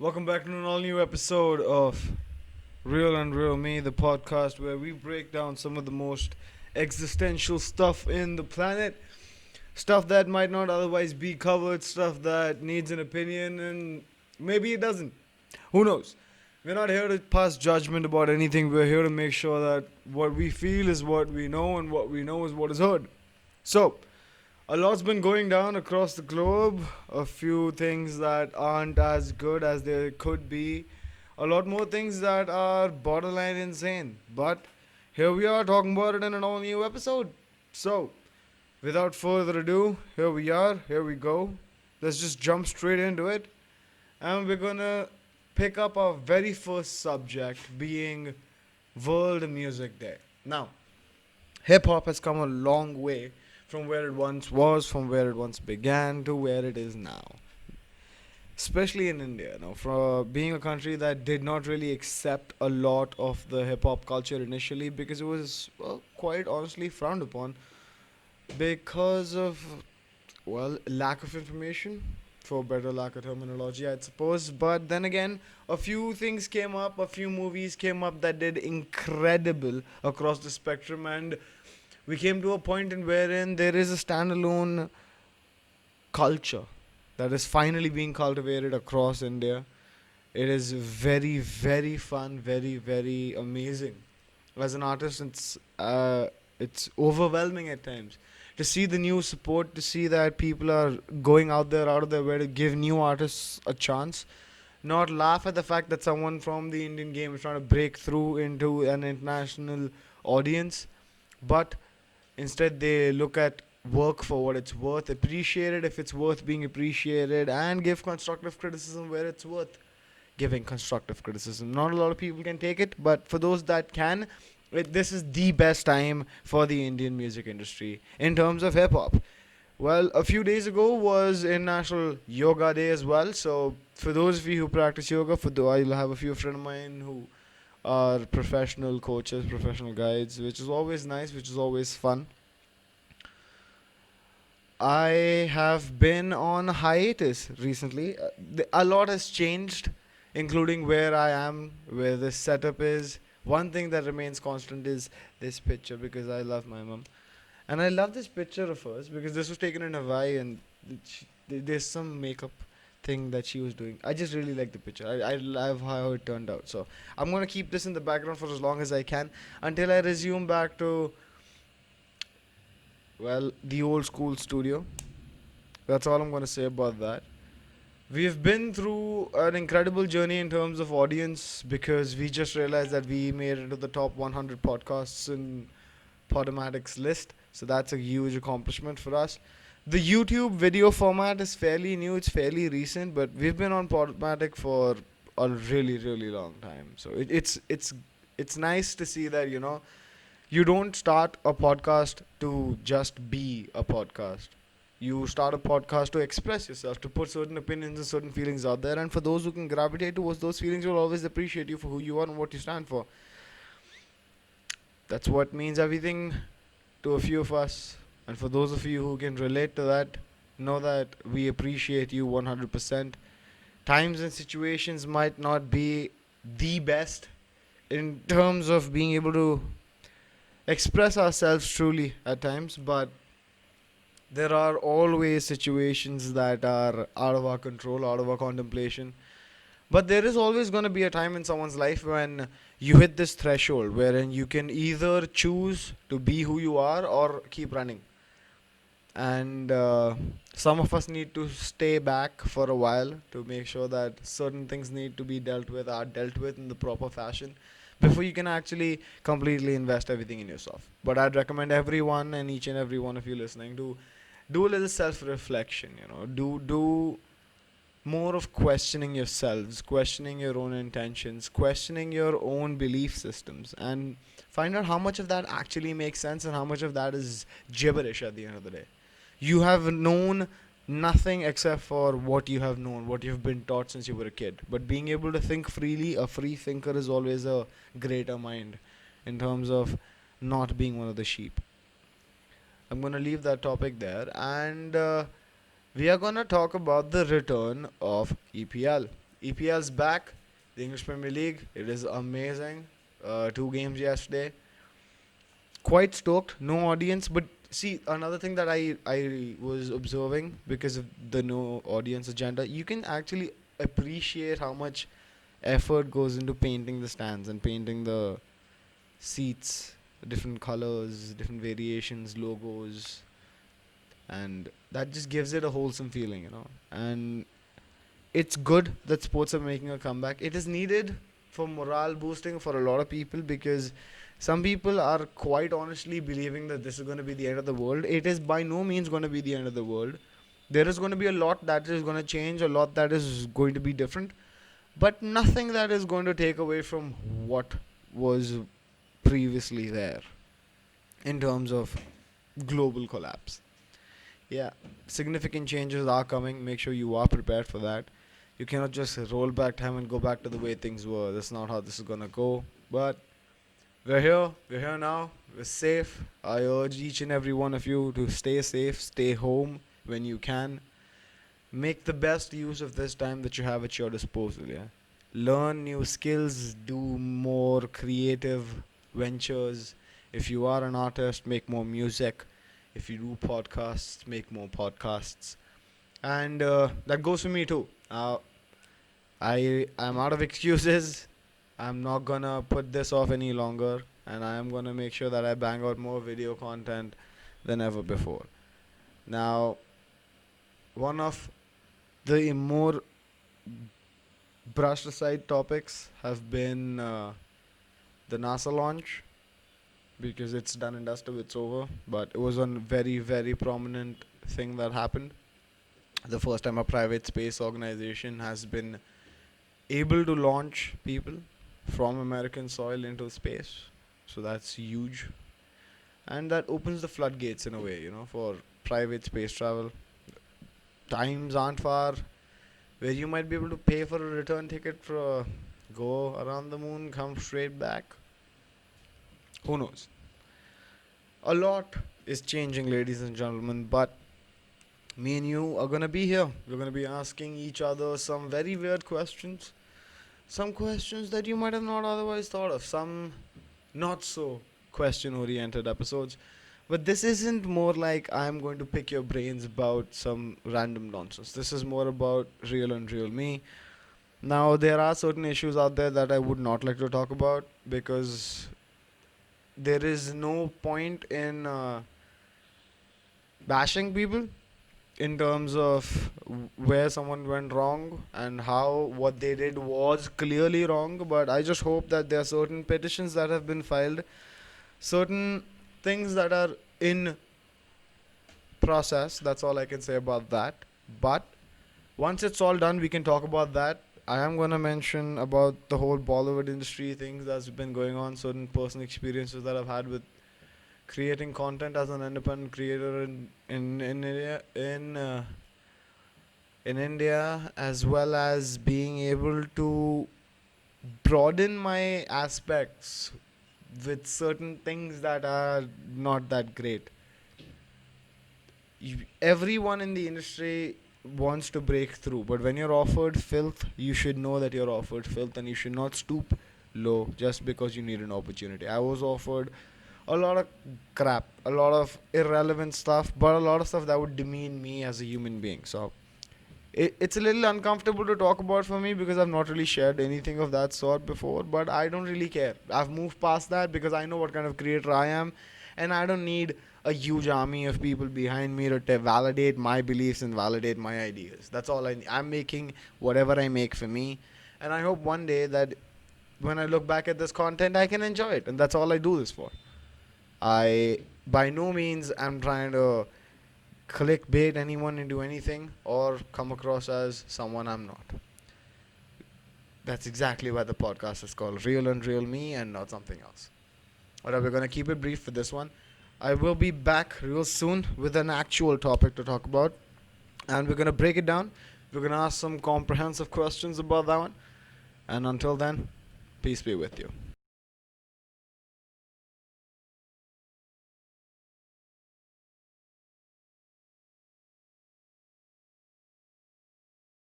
Welcome back to an all new episode of Reel.Unreal Me, the podcast where we break down some of the most existential stuff in the planet. Stuff that might not otherwise be covered, stuff that needs an opinion, and maybe it doesn't. Who knows? We're not here to pass judgment about anything. We're here to make sure that what we feel is what we know, and what we know is what is heard. So, a lot's been going down across the globe. A few things that aren't as good as they could be. A lot more things that are borderline insane. But here we are talking about it in an all new episode. So, without further ado, here we are. Here we go. Let's just jump straight into it. And we're gonna pick up our very first subject being World Music Day. Now, hip hop has come a long way from where it once was, from where it once began to where it is now. Especially in India, for being a country that did not really accept a lot of the hip hop culture initially because it was, well, quite honestly frowned upon because of, well, lack of information, for better lack of terminology, I'd suppose. But then again, a few things came up, a few movies came up that did incredible across the spectrum, and we came to a point in wherein there is a standalone culture that is finally being cultivated across India. It is very, very fun, very, very amazing. As an artist, it's overwhelming at times to see the new support, to see that people are going out there out of their way to give new artists a chance. Not laugh at the fact that someone from the Indian game is trying to break through into an international audience, but instead, they look at work for what it's worth, appreciate it if it's worth being appreciated, and give constructive criticism where it's worth giving constructive criticism. Not a lot of people can take it, but for those that can, this is the best time for the Indian music industry in terms of hip hop. Well, a few days ago was International Yoga Day as well. So, for those of you who practice yoga, I'll have a few friends of mine who are professional coaches, professional guides, which is always nice, which is always fun. I have been on hiatus recently. A lot has changed, including where I am, where this setup is. One thing that remains constant is this picture because I love my mom. And I love this picture of hers because this was taken in Hawaii and there's some makeup thing that she was doing. I just really like the picture. I love how it turned out. So I'm going to keep this in the background for as long as I can until I resume back to, well, the old school studio. That's all I'm going to say about that. We've been through an incredible journey in terms of audience because we just realized that we made it to the top 100 podcasts in Podomatic's list. So that's a huge accomplishment for us. The YouTube video format is fairly new, it's fairly recent, but we've been on Podomatic for a really, really long time. So it's nice to see that, you don't start a podcast to just be a podcast. You start a podcast to express yourself, to put certain opinions and certain feelings out there. And for those who can gravitate towards those feelings, will always appreciate you for who you are and what you stand for. That's what means everything to a few of us. And for those of you who can relate to that, know that we appreciate you 100%. Times and situations might not be the best in terms of being able to express ourselves truly at times, but there are always situations that are out of our control, out of our contemplation. But there is always going to be a time in someone's life when you hit this threshold wherein you can either choose to be who you are or keep running. And some of us need to stay back for a while to make sure that certain things need to be are dealt with in the proper fashion before you can actually completely invest everything in yourself. But I'd recommend everyone and each and every one of you listening to do a little self-reflection. Do more of questioning yourselves, questioning your own intentions, questioning your own belief systems, and find out how much of that actually makes sense and how much of that is gibberish at the end of the day. You have known nothing except for what you have known, what you've been taught since you were a kid. But being able to think freely, a free thinker is always a greater mind in terms of not being one of the sheep. I'm going to leave that topic there, and we are going to talk about the return of EPL. EPL's back. The English Premier League. It is amazing. 2 games yesterday. Quite stoked. No audience, but see another thing that I was observing because of the no audience agenda. You can actually appreciate how much effort goes into painting the stands and painting the seats, different colors, different variations, logos, and that just gives it a wholesome feeling, And it's good that sports are making a comeback. It is needed for morale boosting for a lot of people because some people are quite honestly believing that this is going to be the end of the world. It is by no means going to be the end of the world. There is going to be a lot that is going to change, a lot that is going to be different, but nothing that is going to take away from what was previously there in terms of global collapse. Yeah, significant changes are coming. Make sure you are prepared for that. You cannot just roll back time and go back to the way things were. That's not how this is gonna go. But we're here. We're here now. We're safe. I urge each and every one of you to stay safe, stay home when you can. Make the best use of this time that you have at your disposal. Yeah, learn new skills, do more creative ventures. If you are an artist, make more music. If you do podcasts, make more podcasts. And that goes for me too. I'm out of excuses. I'm not gonna put this off any longer, and I am gonna make sure that I bang out more video content than ever before. Now, one of the more brushed aside topics have been the NASA launch, because it's done and dusted, it's over. But it was a very, very prominent thing that happened. The first time a private space organization has been able to launch people from American soil into space. So that's huge. And that opens the floodgates in a way, for private space travel. Times aren't far where you might be able to pay for a return ticket for a go around the moon, come straight back. Who knows? A lot is changing, ladies and gentlemen, but me and you are gonna be here. We're gonna be asking each other some very weird questions. Some questions that you might have not otherwise thought of. Some not so question oriented episodes. But this isn't more like I'm going to pick your brains about some random nonsense. This is more about Reel.Unreal Me. Now, there are certain issues out there that I would not like to talk about because there is no point in bashing people in terms of where someone went wrong and how what they did was clearly wrong. But I just hope that there are certain petitions that have been filed, certain things that are in process. That's all I can say about that. But once it's all done, we can talk about that. I am going to mention about the whole Bollywood industry things that's been going on, certain personal experiences that I've had with creating content as an independent creator in India, in India, as well as being able to broaden my aspects with certain things that are not that great. Everyone in the industry wants to break through, but when you're offered filth, you should know that you're offered filth and you should not stoop low just because you need an opportunity. I was offered a lot of crap, a lot of irrelevant stuff, but a lot of stuff that would demean me as a human being. So it's a little uncomfortable to talk about for me because I've not really shared anything of that sort before, but I don't really care. I've moved past that because I know what kind of creator I am, and I don't need a huge army of people behind me to validate my beliefs and validate my ideas. That's all I'm making whatever I make for me, and I hope one day that when I look back at this content, I can enjoy it, and that's all I do this for. I by no means am trying to clickbait anyone into anything or come across as someone I'm not. That's exactly why the podcast is called Reel.Unreal Me and not something else. Alright, we're gonna keep it brief for this one. I will be back real soon with an actual topic to talk about, and we're gonna break it down. We're gonna ask some comprehensive questions about that one. And until then, peace be with you.